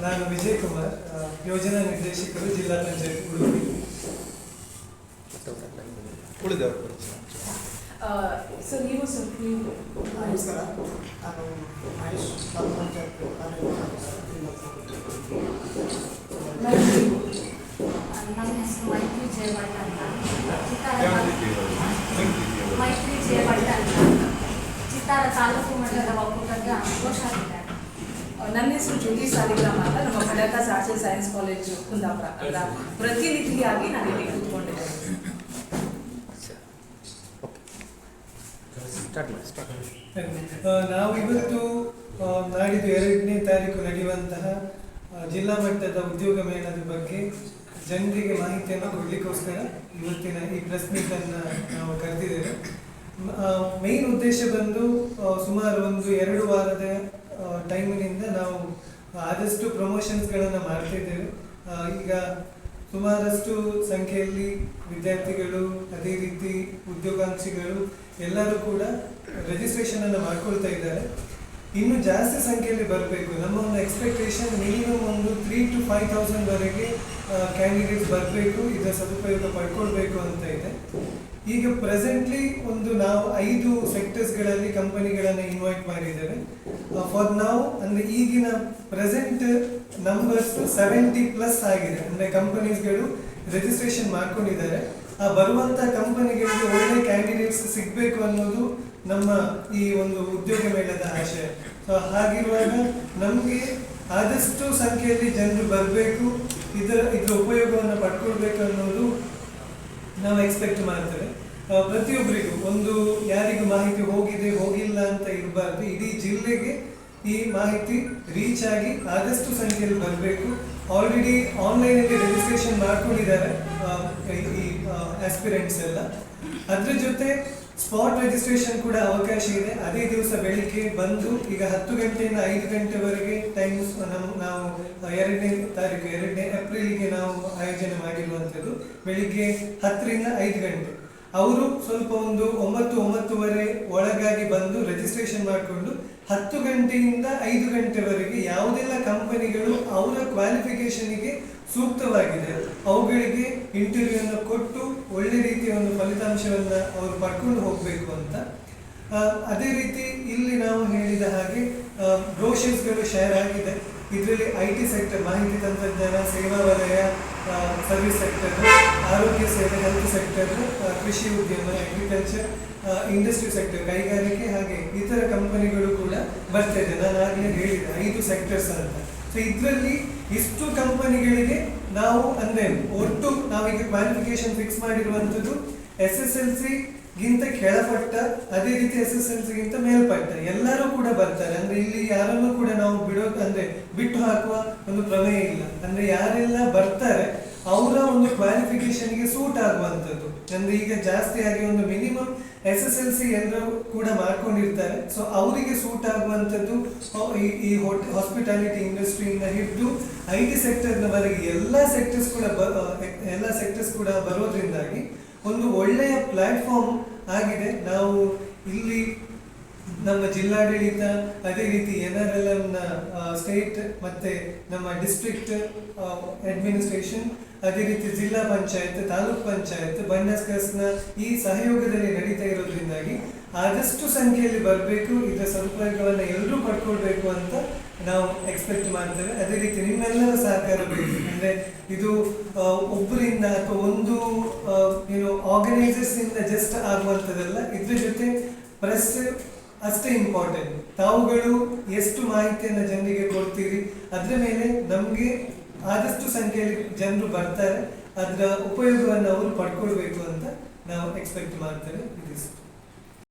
ನಾನು ವಿಜಯ್ ಕುಮಾರ್, ಯೋಜನಾ ನಿರ್ದೇಶಕರು, ಜಿಲ್ಲಾ ಪಂಚಾಯತ್ ಉಡುಪಿ. ಸರ್ ನೀವು ನಮಸ್ಕಾರ, ನಾನು ಮಹೇಶ್ ತಾಲೂಕು ಪಂಚಾಯತ್ ನಮ್ಮ ಹೆಸರು ಮೈತ್ರಿ ಜಯಭಟ್ ಅಂತ. ಮೈತ್ರಿ ಜಯಭಟ್ ಅಂತ ಚಿತ್ತಾರ ತಾಲೂಕು ಮಟ್ಟದ ಒಕ್ಕೂಟದ ಕೋಶಾಧಿಕಾರಿ. ನನ್ನ ಹೆಸರು ಜ್ಯೋತಿ ಸಾಲಿಗ್ರಾಮ ಅಂತ. ನಮ್ಮ ಕಡಕಾಸ್ arts and science college Kundapura ಅದರ ಪ್ರತಿನಿಧಿಯಾಗಿ ನಾನು ಇಲ್ಲಿ ಕೂತ್ಕೊಂಡಿದ್ದೇನೆ. ನಾವು ಇವತ್ತು ನಾಡಿದ್ದು 2ನೇ ತಾರೀಕು ನಡೆಯುವಂತಹ ಜಿಲ್ಲಾ ಮಟ್ಟದ ಉದ್ಯೋಗ ಮೇಳದ ಬಗ್ಗೆ ಜನರಿಗೆ ಮಾಹಿತಿಯನ್ನು ಕೊಡಲಿಕ್ಕೋಸ್ಕರ ಇವತ್ತಿನ ಈ ಪ್ರೆಸ್ ಮೀಟನ್ನು ನಾವು ಕರೆದಿದ್ದೇವೆ. ಮೇನ್ ಉದ್ದೇಶ ಬಂದು ಸುಮಾರು 1-2 ವಾರದ ಟೈಮಿನಿಂದ ನಾವು ಆದಷ್ಟು ಪ್ರಮೋಷನ್ಸ್ಗಳನ್ನು ಮಾಡ್ತಿದ್ದೇವೆ. ಈಗ ಸುಮಾರಷ್ಟು ಸಂಖ್ಯೆಯಲ್ಲಿ ವಿದ್ಯಾರ್ಥಿಗಳು, ಅದೇ ರೀತಿ ಉದ್ಯೋಗಾಂಕ್ಷಿಗಳು ಎಲ್ಲರೂ ಕೂಡ ರಿಜಿಸ್ಟ್ರೇಷನ್ ಅನ್ನು ಮಾಡ್ಕೊಳ್ತಾ ಇದ್ದಾರೆ. ಇನ್ನು ಜಾಸ್ತಿ ಸಂಖ್ಯೆಯಲ್ಲಿ ಬರಬೇಕು. ನಮ್ಮ ಒಂದು ಎಕ್ಸ್ಪೆಕ್ಟೇಷನ್ ಮಿನಿಮಮ್ ಒಂದು 3,000 to 5,000 ವರೆಗೆ ಕ್ಯಾಂಡಿಡೇಟ್ಸ್ ಬರಬೇಕು, ಇದರ ಸದುಪಯೋಗ ಪಡ್ಕೊಳ್ಬೇಕು ಅಂತ ಇದೆ. ಈಗ ಪ್ರೆಸೆಂಟ್ಲಿ ನಾವು 5 ಸೆಕ್ಟರ್ಸ್ಗಳಲ್ಲಿ ಕಂಪನಿಗಳನ್ನು ಇನ್ವೈಟ್ ಮಾಡಿದ್ದೇವೆ. ಫಾರ್ ನಾವು ಅಂದರೆ ಈಗಿನ ಪ್ರೆಸೆಂಟ್ ನಂಬರ್ಸ್ 70+ ಆಗಿದೆ. ಅಂದರೆ ಕಂಪನೀಸ್ಗಳು ರಿಜಿಸ್ಟ್ರೇಷನ್ ಮಾಡ್ಕೊಂಡಿದ್ದಾರೆ. ಆ ಬರುವಂಥ ಕಂಪನಿಗಳಿಗೆ ಒಳ್ಳೆ ಕ್ಯಾಂಡಿಡೇಟ್ಸ್ ಸಿಗಬೇಕು ಅನ್ನೋದು ನಮ್ಮ ಈ ಒಂದು ಉದ್ಯೋಗ ಮೇಳದ ಆಶಯ. ಸೊ ಹಾಗಿರುವಾಗ ನಮಗೆ ಆದಷ್ಟು ಸಂಖ್ಯೆಯಲ್ಲಿ ಜನರು ಬರಬೇಕು, ಇದರ ಉಪಯೋಗವನ್ನು ಪಡ್ಕೊಳ್ಬೇಕು ಅನ್ನೋದು ನಾವು ಎಕ್ಸ್ಪೆಕ್ಟ್ ಮಾಡ್ತೇವೆ. ಪ್ರತಿಯೊಬ್ಬರಿಗೂ ಯಾರಿಗೂ ಮಾಹಿತಿ ಹೋಗಿಲ್ಲ ಅಂತ ಇರಬಾರ್ದು. ಇಡೀ ಜಿಲ್ಲೆಗೆ ಈ ಮಾಹಿತಿ ರೀಚ್ ಆಗಿ ಆದಷ್ಟು ಸಂಖ್ಯೆಯಲ್ಲಿ ಬರಬೇಕು. ಆಲ್ರೆಡಿ ಆನ್ಲೈನಲ್ಲಿ ರಿಜಿಸ್ಟ್ರೇಷನ್ ಮಾಡ್ಕೊಂಡಿದ್ದಾರೆ ಈ ಆಸ್ಪಿರೆಂಟ್ಸ್ ಎಲ್ಲ. ಅದ್ರ ಜೊತೆ ಸ್ಪಾಟ್ ರಿಜಿಸ್ಟ್ರೇಷನ್ ಕೂಡ ಅವಕಾಶ ಇದೆ. ಅದೇ ದಿವಸ ಬೆಳಿಗ್ಗೆ ಬಂದು, ಈಗ 10 ಗಂಟೆಯಿಂದ 5 ಗಂಟೆವರೆಗೆ ಟೈಮ್ಸ್ ನಾವು 2ನೇ ತಾರೀಕು 2ನೇ ಏಪ್ರಿಲ್ಗೆ ನಾವು ಆಯೋಜನೆ ಮಾಡಿರುವಂಥದ್ದು. ಬೆಳಿಗ್ಗೆ 10ರಿಂದ 5 ಗಂಟೆ. ಅವರು ಸ್ವಲ್ಪ 9-9:30 ಒಳಗಾಗಿ ಬಂದು ರಿಜಿಸ್ಟ್ರೇಷನ್ ಮಾಡಿಕೊಂಡು 10 ಗಂಟೆಯಿಂದ 5 ಗಂಟೆವರೆಗೆ ಯಾವುದೆಲ್ಲ ಕಂಪನಿಗಳು ಅವರ ಕ್ವಾಲಿಫಿಕೇಷನ್ಗೆ ಸೂಕ್ತವಾಗಿದೆ ಅವುಗಳಿಗೆ ಇಂಟರ್ವ್ಯೂವನ್ನು ಕೊಟ್ಟು ಒಳ್ಳೆ ರೀತಿಯ ಒಂದು ಫಲಿತಾಂಶವನ್ನು ಅವರು ಪಡ್ಕೊಂಡು ಹೋಗಬೇಕು ಅಂತ. ಅದೇ ರೀತಿ ಇಲ್ಲಿ ನಾವು ಹೇಳಿದ ಹಾಗೆ ಬ್ರೋಷರ್ಸ್ಗಳು ಶೇರ್ ಆಗಿದೆ. ಇದರಲ್ಲಿ IT ಸೆಕ್ಟರ್, ಮಾಹಿತಿ ತಂತ್ರಜ್ಞಾನ, ಸೇವಾ ವಲಯ, ಸರ್ವಿಸ್ ಸೆಕ್ಟರ್, ಆರೋಗ್ಯ ಸೇವೆ, ಹೆಲ್ತ್ ಸೆಕ್ಟರ್, ಕೃಷಿ ಉದ್ಯಮ, ಅಗ್ರಿಕಲ್ಚರ್, ಇಂಡಸ್ಟ್ರಿ ಸೆಕ್ಟರ್, ಕೈಗಾರಿಕೆ, ಹಾಗೆ ಇತರ ಕಂಪನಿಗಳು ಕೂಡ ಬರ್ತಾ ಇದೆ. ನಾನು ಆಗಲೇ ಹೇಳಿದೆ 5 ಸೆಕ್ಟರ್ಸ್ ಅಂತ. ಸೊ ಇದರಲ್ಲಿ ಇಷ್ಟು ಕಂಪನಿಗಳಿಗೆ ನಾವು ಅಂದರೆ ಒಟ್ಟು ನಾವೀಗ ಕ್ವಾಲಿಫಿಕೇಶನ್ ಫಿಕ್ಸ್ ಮಾಡಿರುವಂಥದ್ದು SSLC ಗಿಂತ ಕೆಳಪಟ್ಟ, ಅದೇ ರೀತಿ SSLC ಗಿಂತ ಮೇಲ್ಪಟ್ಟ ಎಲ್ಲರೂ ಕೂಡ ಬರ್ತಾರೆ. ಅಂದ್ರೆ ಇಲ್ಲಿ ಯಾರನ್ನು ಕೂಡ ನಾವು ಬಿಟ್ಟು ಹಾಕುವ ಒಂದು ಪ್ರಮೇಯ ಇಲ್ಲ. ಅಂದ್ರೆ ಯಾರೆಲ್ಲ ಬರ್ತಾರೆ ಅವರ ಒಂದು ಕ್ವಾಲಿಫಿಕೇಶನ್ಗೆ ಸೂಟ್ ಆಗುವಂಥದ್ದು. ಅಂದ್ರೆ ಈಗ ಜಾಸ್ತಿಯಾಗಿ ಒಂದು ಮಿನಿಮಮ್ SSLC ಎಲ್ಲರೂ ಕೂಡ ಮಾಡ್ಕೊಂಡಿರ್ತಾರೆ. ಸೊ ಅವರಿಗೆ ಸೂಟ್ ಆಗುವಂಥದ್ದು ಈ ಹಾಸ್ಪಿಟಾಲಿಟಿ ಇಂಡಸ್ಟ್ರಿಯಿಂದ ಹಿಡಿದು IT ಸೆಕ್ಟರ್ನವರೆಗೆ ಎಲ್ಲ ಸೆಕ್ಟರ್ಸ್ ಕೂಡ ಬರೋದ್ರಿಂದಾಗಿ ಒಂದು ಒಳ್ಳೆಯ ಪ್ಲಾಟ್ಫಾರ್ಮ್ ಆಗಿದೆ. ನಾವು ಇಲ್ಲಿ ನಮ್ಮ ಜಿಲ್ಲಾಡಳಿತ, ಅದೇ ರೀತಿ NRLMನ ಸ್ಟೇಟ್ ಮತ್ತೆ ನಮ್ಮ ಡಿಸ್ಟ್ರಿಕ್ಟ್ ಅಡ್ಮಿನಿಸ್ಟ್ರೇಷನ್, ಅದೇ ರೀತಿ ಜಿಲ್ಲಾ ಪಂಚಾಯತ್, ತಾಲೂಕ್ ಪಂಚಾಯತ್, ಬನ್ನಸ್ಕಸ್ನ ಈ ಸಹಯೋಗದಲ್ಲಿ ನಡೀತಾ ಇರೋದ್ರಿಂದಾಗಿ ಆದಷ್ಟು ಸಂಖ್ಯೆಯಲ್ಲಿ ಬರಬೇಕು, ಇದರ ಸದುಪಯೋಗವನ್ನು ಎಲ್ಲರೂ ಪಡ್ಕೊಳ್ಬೇಕು ಅಂತ ನಾವು ಎಕ್ಸ್ಪೆಕ್ಟ್ ಮಾಡ್ತೇವೆ. ಅದೇ ರೀತಿ ನಿಮ್ಮೆಲ್ಲರ ಸಹಕಾರ ಬೇಕು. ಅಂದ್ರೆ ಇದು ಒಬ್ಬರಿಂದ ಅಥವಾ ಒಂದು ಆರ್ಗನೈಸರ್ಸ್ ಇಂದ ಜಸ್ಟ್ ಆಗುವಂಥದ್ದಲ್ಲ. ಇದ್ರ ಜೊತೆ ಪ್ರೆಸ್ ಅಷ್ಟೇ ಇಂಪಾರ್ಟೆಂಟ್. ತಾವುಗಳು ಎಷ್ಟು ಮಾಹಿತಿಯನ್ನು ಜನರಿಗೆ ಕೊಡ್ತೀರಿ ಅದರ ಮೇಲೆ ನಮಗೆ ಆದಷ್ಟು ಸಂಖ್ಯೆಯಲ್ಲಿ ಜನರು ಬರ್ತಾರೆ, ಅದರ ಉಪಯೋಗವನ್ನು ಅವರು ಪಡ್ಕೊಳ್ಬೇಕು ಅಂತ ನಾವು ಎಕ್ಸ್ಪೆಕ್ಟ್ ಮಾಡ್ತೇವೆ.